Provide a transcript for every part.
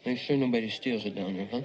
Make sure nobody steals it down there, huh?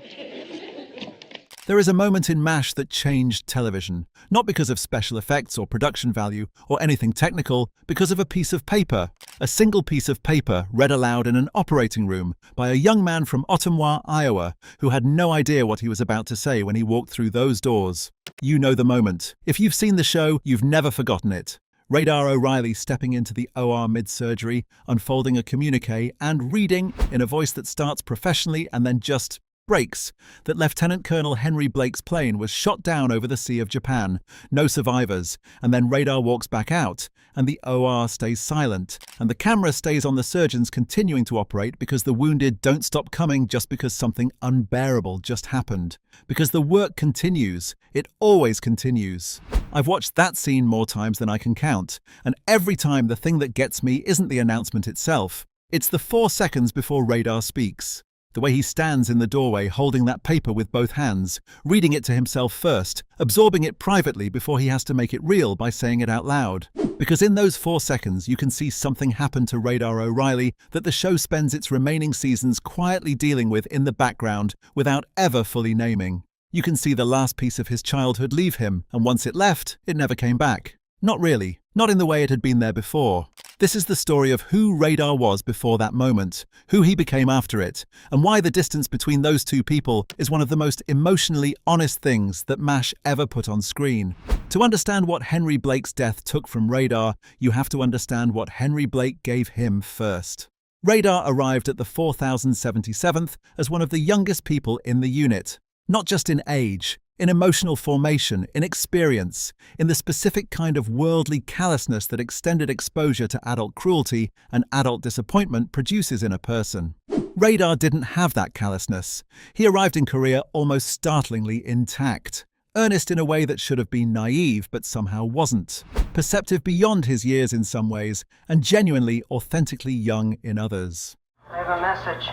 There is a moment in MASH that changed television, not because of special effects or production value or anything technical, because of a piece of paper. A single piece of paper read aloud in an operating room by a young man from Ottumwa, Iowa, who had no idea what he was about to say when he walked through those doors. You know the moment. If you've seen the show, you've never forgotten it. Radar O'Reilly stepping into the OR mid-surgery, unfolding a communique and reading in a voice that starts professionally and then just breaks, that Lieutenant Colonel Henry Blake's plane was shot down over the Sea of Japan, no survivors, and then Radar walks back out, and the OR stays silent, and the camera stays on the surgeons continuing to operate because the wounded don't stop coming just because something unbearable just happened. Because the work continues. It always continues. I've watched that scene more times than I can count, and every time the thing that gets me isn't the announcement itself. It's the 4 seconds before Radar speaks. The way he stands in the doorway holding that paper with both hands, reading it to himself first, absorbing it privately before he has to make it real by saying it out loud. Because in those 4 seconds you can see something happen to Radar O'Reilly that the show spends its remaining seasons quietly dealing with in the background without ever fully naming. You can see the last piece of his childhood leave him, and once it left, it never came back. Not really. Not in the way it had been there before. This is the story of who Radar was before that moment, who he became after it, and why the distance between those two people is one of the most emotionally honest things that MASH ever put on screen. To understand what Henry Blake's death took from Radar, you have to understand what Henry Blake gave him first. Radar arrived at the 4077th as one of the youngest people in the unit, not just in age, in emotional formation, in experience, in the specific kind of worldly callousness that extended exposure to adult cruelty and adult disappointment produces in a person. Radar didn't have that callousness. He arrived in Korea almost startlingly intact, earnest in a way that should have been naive but somehow wasn't, perceptive beyond his years in some ways, and genuinely, authentically young in others. I have a message.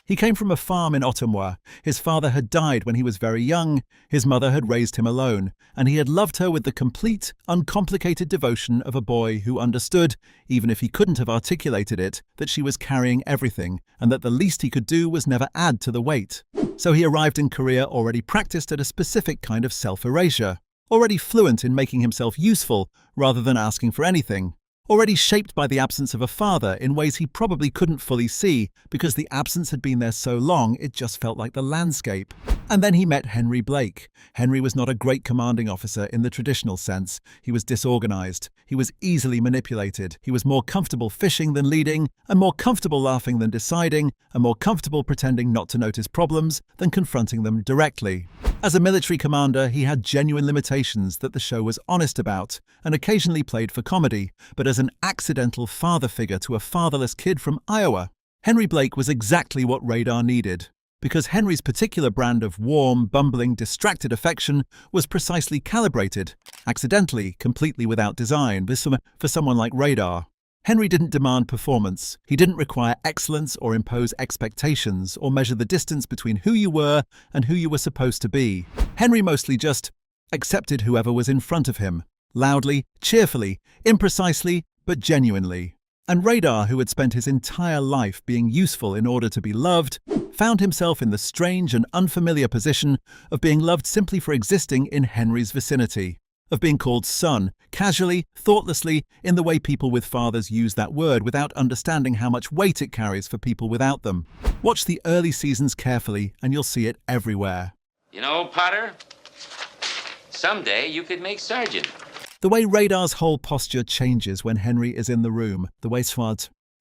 He came from a farm in Ottumwa. His father had died when he was very young, his mother had raised him alone, and he had loved her with the complete, uncomplicated devotion of a boy who understood, even if he couldn't have articulated it, that she was carrying everything, and that the least he could do was never add to the weight. So he arrived in Korea already practiced at a specific kind of self-erasure, already fluent in making himself useful rather than asking for anything. Already shaped by the absence of a father in ways he probably couldn't fully see because the absence had been there so long it just felt like the landscape. And then he met Henry Blake. Henry was not a great commanding officer in the traditional sense. He was disorganized. He was easily manipulated. He was more comfortable fishing than leading, and more comfortable laughing than deciding, and more comfortable pretending not to notice problems than confronting them directly. As a military commander, he had genuine limitations that the show was honest about, and occasionally played for comedy, but as an accidental father figure to a fatherless kid from Iowa, Henry Blake was exactly what Radar needed. Because Henry's particular brand of warm, bumbling, distracted affection was precisely calibrated, accidentally, completely without design, for someone like Radar. Henry didn't demand performance. He didn't require excellence or impose expectations or measure the distance between who you were and who you were supposed to be. Henry mostly just accepted whoever was in front of him, loudly, cheerfully, imprecisely, but genuinely. And Radar, who had spent his entire life being useful in order to be loved, found himself in the strange and unfamiliar position of being loved simply for existing in Henry's vicinity, of being called son, casually, thoughtlessly, in the way people with fathers use that word without understanding how much weight it carries for people without them. Watch the early seasons carefully and you'll see it everywhere. You know, Potter, someday you could make sergeant. The way Radar's whole posture changes when Henry is in the room, the way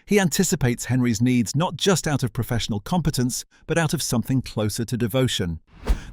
he anticipates Henry's needs not just out of professional competence, but out of something closer to devotion.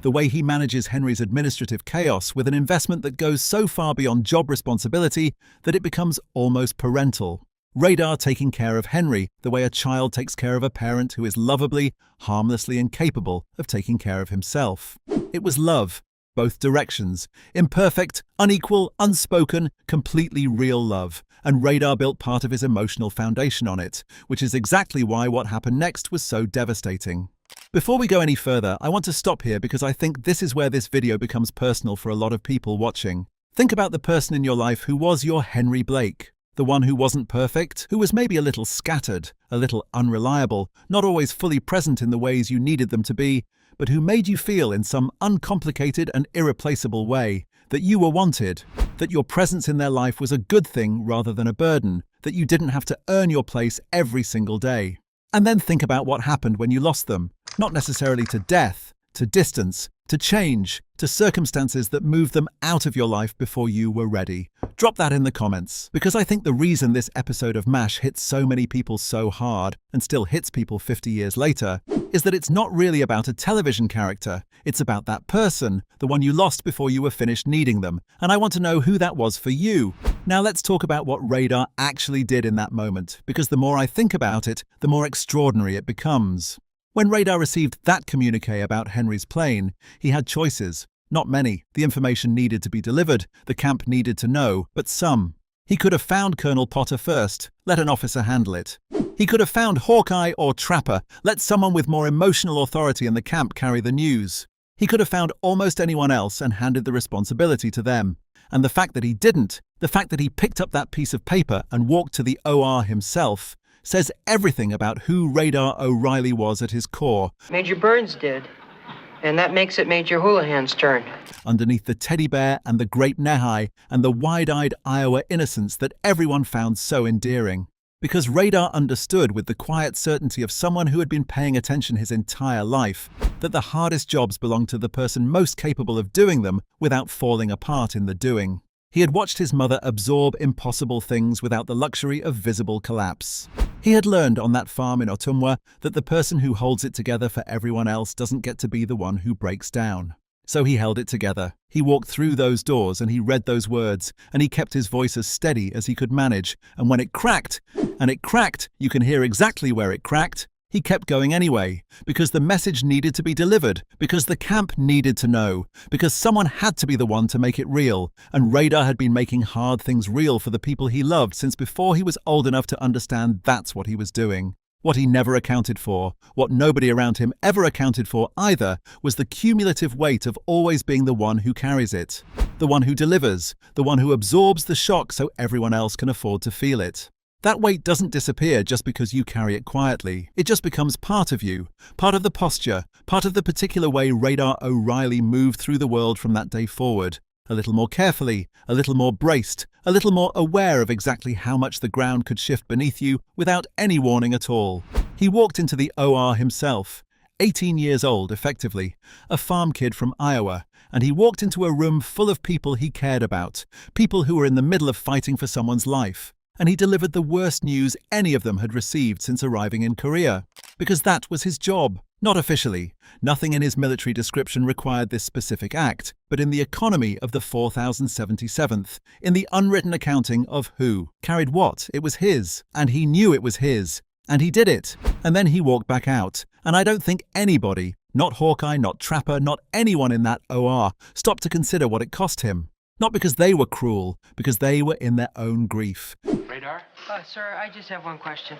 The way he manages Henry's administrative chaos with an investment that goes so far beyond job responsibility that it becomes almost parental. Radar taking care of Henry the way a child takes care of a parent who is lovably, harmlessly incapable of taking care of himself. It was love. Both directions. Imperfect, unequal, unspoken, completely real love. And Radar built part of his emotional foundation on it, which is exactly why what happened next was so devastating. Before we go any further, I want to stop here because I think this is where this video becomes personal for a lot of people watching. Think about the person in your life who was your Henry Blake. The one who wasn't perfect, who was maybe a little scattered, a little unreliable, not always fully present in the ways you needed them to be, but who made you feel in some uncomplicated and irreplaceable way that you were wanted, that your presence in their life was a good thing rather than a burden, that you didn't have to earn your place every single day. And then think about what happened when you lost them, not necessarily to death, to distance, to change, to circumstances that moved them out of your life before you were ready. Drop that in the comments, because I think the reason this episode of MASH hits so many people so hard, and still hits people 50 years later, is that it's not really about a television character. It's about that person, the one you lost before you were finished needing them, and I want to know who that was for you. Now let's talk about what Radar actually did in that moment, because the more I think about it, the more extraordinary it becomes. When Radar received that communique about Henry's plane, he had choices. Not many. The information needed to be delivered, the camp needed to know, but some. He could have found Colonel Potter first, let an officer handle it. He could have found Hawkeye or Trapper, let someone with more emotional authority in the camp carry the news. He could have found almost anyone else and handed the responsibility to them. And the fact that he didn't, the fact that he picked up that piece of paper and walked to the OR himself, says everything about who Radar O'Reilly was at his core. Major Burns did, and that makes it Major Houlihan's turn. Underneath the teddy bear and the grape Nehi and the wide-eyed Iowa innocence that everyone found so endearing. Because Radar understood with the quiet certainty of someone who had been paying attention his entire life that the hardest jobs belonged to the person most capable of doing them without falling apart in the doing. He had watched his mother absorb impossible things without the luxury of visible collapse. He had learned on that farm in Ottumwa that the person who holds it together for everyone else doesn't get to be the one who breaks down. So he held it together. He walked through those doors and he read those words, and he kept his voice as steady as he could manage. And when it cracked, you can hear exactly where it cracked, he kept going anyway, because the message needed to be delivered, because the camp needed to know, because someone had to be the one to make it real, and Radar had been making hard things real for the people he loved since before he was old enough to understand that's what he was doing. What he never accounted for, what nobody around him ever accounted for either, was the cumulative weight of always being the one who carries it, the one who delivers, the one who absorbs the shock so everyone else can afford to feel it. That weight doesn't disappear just because you carry it quietly. It just becomes part of you, part of the posture, part of the particular way Radar O'Reilly moved through the world from that day forward. A little more carefully, a little more braced, a little more aware of exactly how much the ground could shift beneath you without any warning at all. He walked into the OR himself, 18 years old effectively, a farm kid from Iowa, and he walked into a room full of people he cared about, people who were in the middle of fighting for someone's life. And he delivered the worst news any of them had received since arriving in Korea. Because that was his job. Not officially. Nothing in his military description required this specific act, but in the economy of the 4077th, in the unwritten accounting of who carried what, it was his. And he knew it was his. And he did it. And then he walked back out. And I don't think anybody, not Hawkeye, not Trapper, not anyone in that OR, stopped to consider what it cost him. Not because they were cruel, because they were in their own grief. Radar? Sir, I just have one question.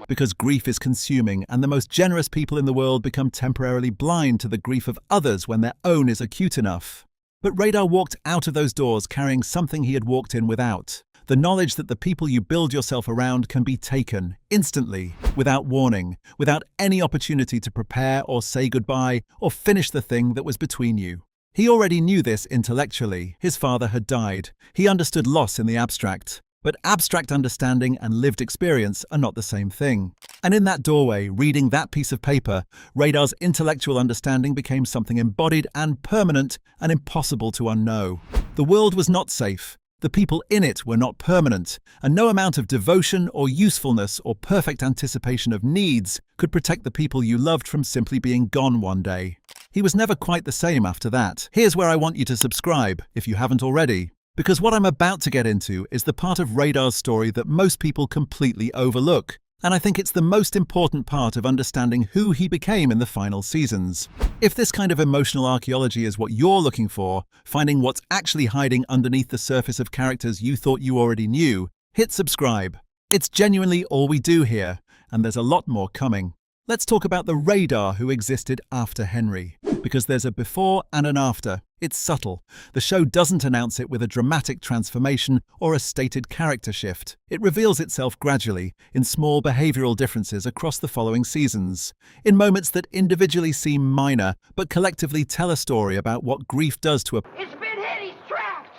Because grief is consuming, and the most generous people in the world become temporarily blind to the grief of others when their own is acute enough. But Radar walked out of those doors carrying something he had walked in without. The knowledge that the people you build yourself around can be taken, instantly, without warning, without any opportunity to prepare or say goodbye or finish the thing that was between you. He already knew this intellectually. His father had died. He understood loss in the abstract. But abstract understanding and lived experience are not the same thing. And in that doorway, reading that piece of paper, Radar's intellectual understanding became something embodied and permanent and impossible to unknow. The world was not safe. The people in it were not permanent, and no amount of devotion or usefulness or perfect anticipation of needs could protect the people you loved from simply being gone one day. He was never quite the same after that. Here's where I want you to subscribe, if you haven't already. Because what I'm about to get into is the part of Radar's story that most people completely overlook. And I think it's the most important part of understanding who he became in the final seasons. If this kind of emotional archaeology is what you're looking for, finding what's actually hiding underneath the surface of characters you thought you already knew, hit subscribe. It's genuinely all we do here, and there's a lot more coming. Let's talk about the Radar who existed after Henry, because there's a before and an after. It's subtle. The show doesn't announce it with a dramatic transformation or a stated character shift. It reveals itself gradually, in small behavioral differences across the following seasons, in moments that individually seem minor but collectively tell a story about what grief does to a It's been hit, he's trapped!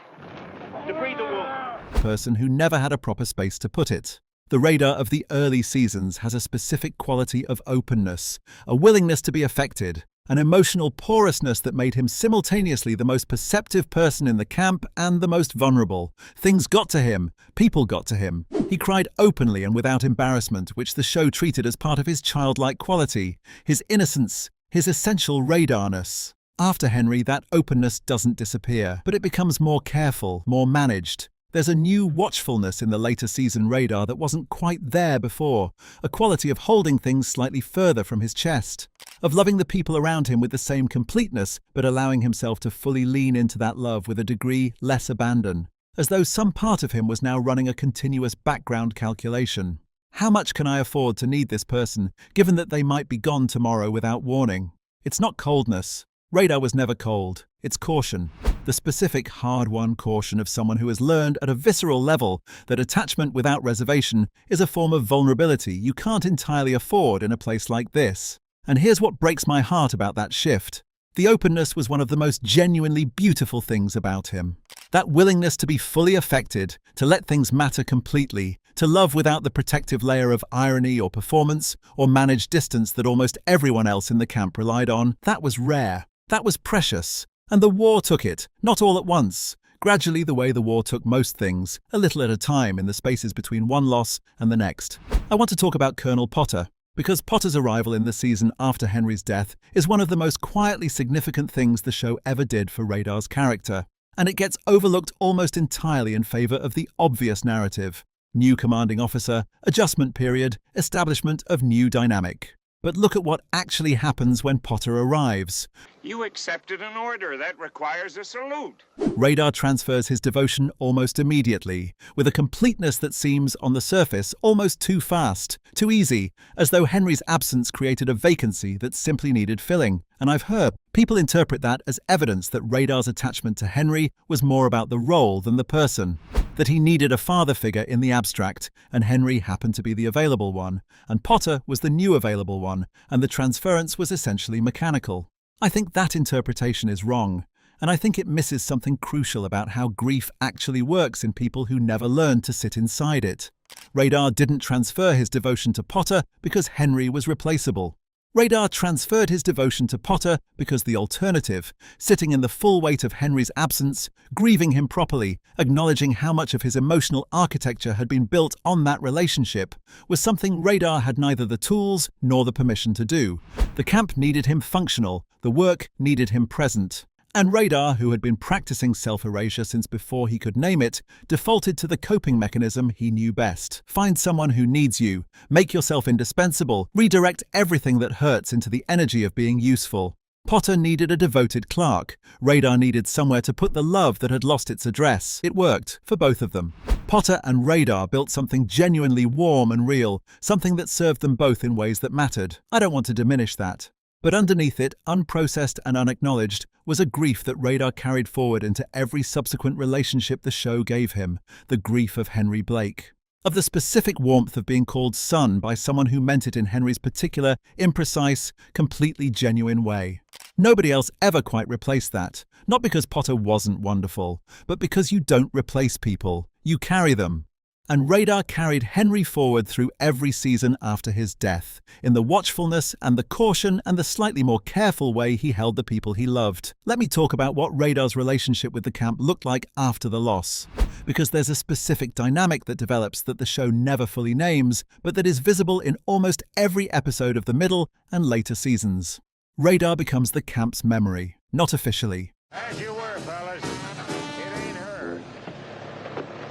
Debride the wound. person who never had a proper space to put it. The Radar of the early seasons has a specific quality of openness, a willingness to be affected, an emotional porousness that made him simultaneously the most perceptive person in the camp and the most vulnerable. Things got to him, people got to him. He cried openly and without embarrassment, which the show treated as part of his childlike quality, his innocence, his essential radarness. After Henry, that openness doesn't disappear, but it becomes more careful, more managed. There's a new watchfulness in the later season Radar that wasn't quite there before, a quality of holding things slightly further from his chest, of loving the people around him with the same completeness, but allowing himself to fully lean into that love with a degree less abandon, as though some part of him was now running a continuous background calculation. How much can I afford to need this person, given that they might be gone tomorrow without warning? It's not coldness. Radar was never cold. It's caution. The specific, hard-won caution of someone who has learned at a visceral level that attachment without reservation is a form of vulnerability you can't entirely afford in a place like this. And here's what breaks my heart about that shift. The openness was one of the most genuinely beautiful things about him. That willingness to be fully affected, to let things matter completely, to love without the protective layer of irony or performance or managed distance that almost everyone else in the camp relied on, that was rare. That was precious. And the war took it, not all at once. Gradually, the way the war took most things, a little at a time in the spaces between one loss and the next. I want to talk about Colonel Potter, because Potter's arrival in the season after Henry's death is one of the most quietly significant things the show ever did for Radar's character. And it gets overlooked almost entirely in favor of the obvious narrative. New commanding officer, adjustment period, establishment of new dynamic. But look at what actually happens when Potter arrives. You accepted an order that requires a salute. Radar transfers his devotion almost immediately, with a completeness that seems, on the surface, almost too fast, too easy, as though Henry's absence created a vacancy that simply needed filling. And I've heard people interpret that as evidence that Radar's attachment to Henry was more about the role than the person. That he needed a father figure in the abstract, and Henry happened to be the available one, and Potter was the new available one, and the transference was essentially mechanical. I think that interpretation is wrong, and I think it misses something crucial about how grief actually works in people who never learned to sit inside it. Radar didn't transfer his devotion to Potter because Henry was replaceable. Radar transferred his devotion to Potter because the alternative, sitting in the full weight of Henry's absence, grieving him properly, acknowledging how much of his emotional architecture had been built on that relationship, was something Radar had neither the tools nor the permission to do. The camp needed him functional, the work needed him present. And Radar, who had been practicing self-erasure since before he could name it, defaulted to the coping mechanism he knew best. Find someone who needs you, make yourself indispensable, redirect everything that hurts into the energy of being useful. Potter needed a devoted clerk. Radar needed somewhere to put the love that had lost its address. It worked, for both of them. Potter and Radar built something genuinely warm and real, something that served them both in ways that mattered. I don't want to diminish that. But underneath it, unprocessed and unacknowledged, was a grief that Radar carried forward into every subsequent relationship the show gave him, the grief of Henry Blake. Of the specific warmth of being called son by someone who meant it in Henry's particular, imprecise, completely genuine way. Nobody else ever quite replaced that, not because Potter wasn't wonderful, but because you don't replace people, you carry them. And Radar carried Henry forward through every season after his death, in the watchfulness and the caution and the slightly more careful way he held the people he loved. Let me talk about what Radar's relationship with the camp looked like after the loss. Because there's a specific dynamic that develops that the show never fully names, but that is visible in almost every episode of the middle and later seasons. Radar becomes the camp's memory, not officially. As you were, fellas. It ain't her.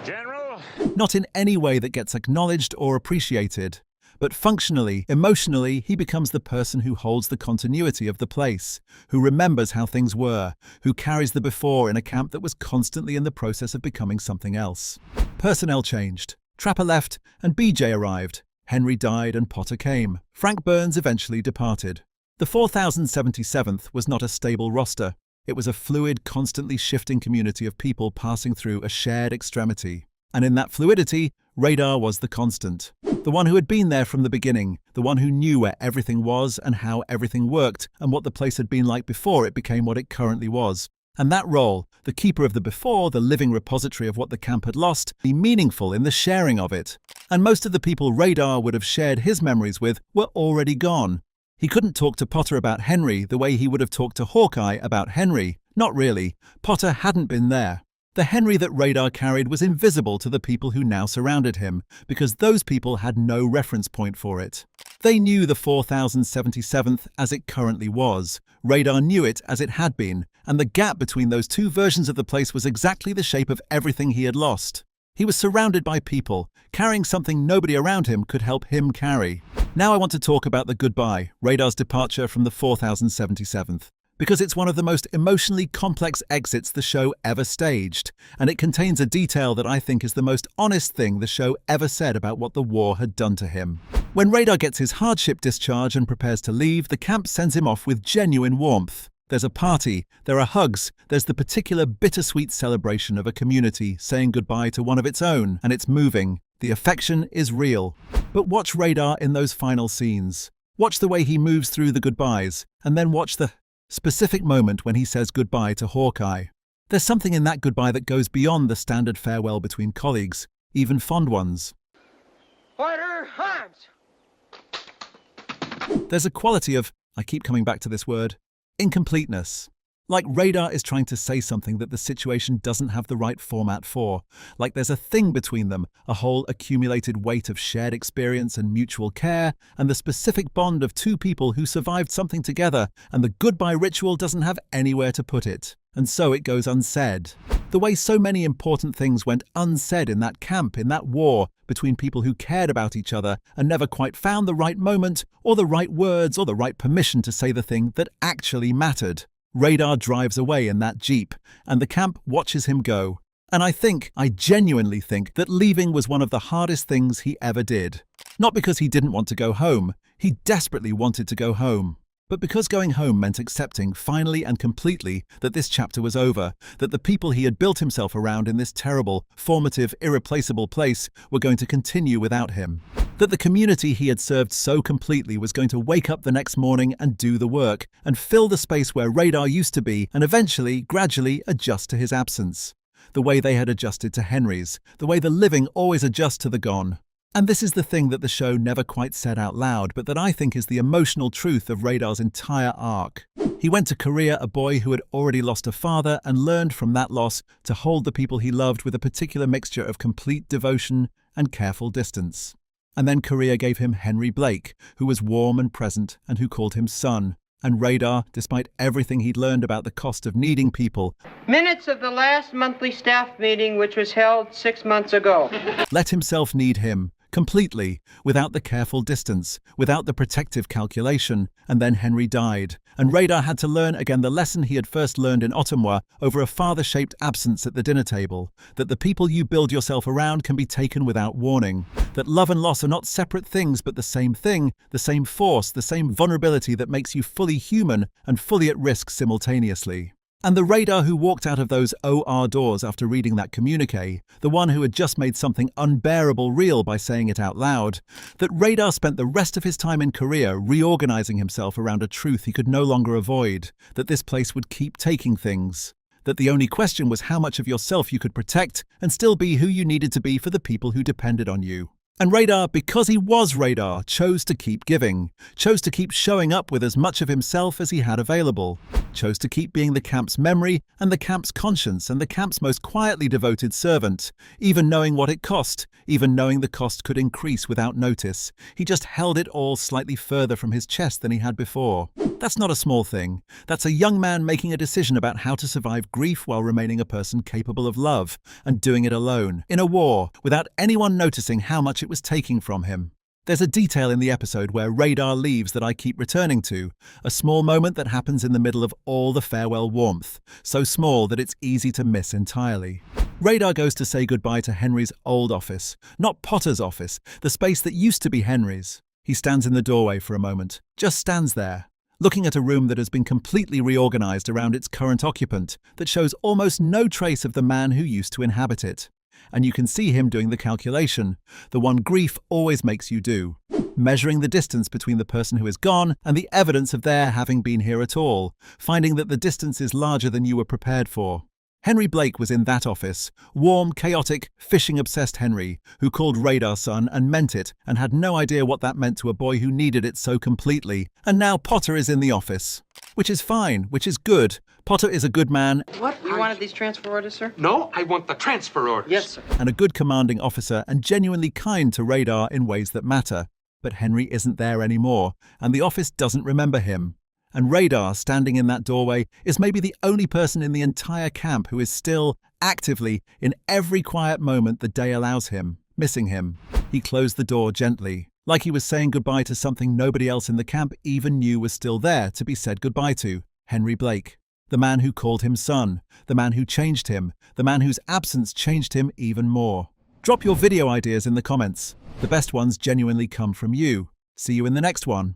General? Not in any way that gets acknowledged or appreciated, but functionally, emotionally, he becomes the person who holds the continuity of the place, who remembers how things were, who carries the before in a camp that was constantly in the process of becoming something else. Personnel changed. Trapper left, and BJ arrived. Henry died and Potter came. Frank Burns eventually departed. The 4077th was not a stable roster. It was a fluid, constantly shifting community of people passing through a shared extremity. And in that fluidity, Radar was the constant. The one who had been there from the beginning, the one who knew where everything was and how everything worked and what the place had been like before it became what it currently was. And that role, the keeper of the before, the living repository of what the camp had lost, be meaningful in the sharing of it. And most of the people Radar would have shared his memories with were already gone. He couldn't talk to Potter about Henry the way he would have talked to Hawkeye about Henry. Not really. Potter hadn't been there. The Henry that Radar carried was invisible to the people who now surrounded him, because those people had no reference point for it. They knew the 4077th as it currently was. Radar knew it as it had been, and the gap between those two versions of the place was exactly the shape of everything he had lost. He was surrounded by people, carrying something nobody around him could help him carry. Now I want to talk about the goodbye, Radar's departure from the 4077th. Because it's one of the most emotionally complex exits the show ever staged, and it contains a detail that I think is the most honest thing the show ever said about what the war had done to him. When Radar gets his hardship discharge and prepares to leave, the camp sends him off with genuine warmth. There's a party, there are hugs, there's the particular bittersweet celebration of a community saying goodbye to one of its own, and it's moving. The affection is real. But watch Radar in those final scenes. Watch the way he moves through the goodbyes, and then watch the specific moment when he says goodbye to Hawkeye. There's something in that goodbye that goes beyond the standard farewell between colleagues, even fond ones. Order, Hans! There's a quality of, I keep coming back to this word, incompleteness. Like Radar is trying to say something that the situation doesn't have the right format for. Like there's a thing between them, a whole accumulated weight of shared experience and mutual care, and the specific bond of two people who survived something together, and the goodbye ritual doesn't have anywhere to put it. And so it goes unsaid. The way so many important things went unsaid in that camp, in that war, between people who cared about each other and never quite found the right moment, or the right words, or the right permission to say the thing that actually mattered. Radar drives away in that Jeep, and the camp watches him go. And I genuinely think, that leaving was one of the hardest things he ever did. Not because he didn't want to go home, he desperately wanted to go home. But because going home meant accepting, finally and completely, that this chapter was over, that the people he had built himself around in this terrible, formative, irreplaceable place were going to continue without him. That the community he had served so completely was going to wake up the next morning and do the work, and fill the space where Radar used to be, and eventually, gradually, adjust to his absence. The way they had adjusted to Henry's, the way the living always adjust to the gone. And this is the thing that the show never quite said out loud, but that I think is the emotional truth of Radar's entire arc. He went to Korea a boy who had already lost a father and learned from that loss to hold the people he loved with a particular mixture of complete devotion and careful distance. And then Korea gave him Henry Blake, who was warm and present and who called him son. And Radar, despite everything he'd learned about the cost of needing people, Minutes of the last monthly staff meeting, which was held 6 months ago. let himself need him. Completely, without the careful distance, without the protective calculation, and then Henry died. And Radar had to learn again the lesson he had first learned in Ottumwa over a father-shaped absence at the dinner table, that the people you build yourself around can be taken without warning, that love and loss are not separate things but the same thing, the same force, the same vulnerability that makes you fully human and fully at risk simultaneously. And the Radar who walked out of those OR doors after reading that communique, the one who had just made something unbearable real by saying it out loud, that Radar spent the rest of his time in Korea reorganizing himself around a truth he could no longer avoid, that this place would keep taking things, that the only question was how much of yourself you could protect and still be who you needed to be for the people who depended on you. And Radar, because he was Radar, chose to keep giving, chose to keep showing up with as much of himself as he had available, chose to keep being the camp's memory and the camp's conscience and the camp's most quietly devoted servant, even knowing what it cost, even knowing the cost could increase without notice. He just held it all slightly further from his chest than he had before. That's not a small thing. That's a young man making a decision about how to survive grief while remaining a person capable of love, and doing it alone, in a war, without anyone noticing how much it was taking from him. There's a detail in the episode where Radar leaves that I keep returning to, a small moment that happens in the middle of all the farewell warmth, so small that it's easy to miss entirely. Radar goes to say goodbye to Henry's old office, not Potter's office, the space that used to be Henry's. He stands in the doorway for a moment, just stands there, looking at a room that has been completely reorganized around its current occupant, that shows almost no trace of the man who used to inhabit it. And you can see him doing the calculation, the one grief always makes you do, measuring the distance between the person who is gone and the evidence of their having been here at all, finding that the distance is larger than you were prepared for. Henry Blake was in that office, warm, chaotic, fishing-obsessed Henry, who called Radar son and meant it and had no idea what that meant to a boy who needed it so completely. And now Potter is in the office. Which is fine, which is good. Potter is a good man. What? You wanted these transfer orders, sir? No, I want the transfer orders. Yes, sir. And a good commanding officer and genuinely kind to Radar in ways that matter. But Henry isn't there anymore, and the office doesn't remember him. And Radar, standing in that doorway, is maybe the only person in the entire camp who is still, actively, in every quiet moment the day allows him, missing him. He closed the door gently, like he was saying goodbye to something nobody else in the camp even knew was still there to be said goodbye to. Henry Blake. The man who called him son. The man who changed him. The man whose absence changed him even more. Drop your video ideas in the comments. The best ones genuinely come from you. See you in the next one.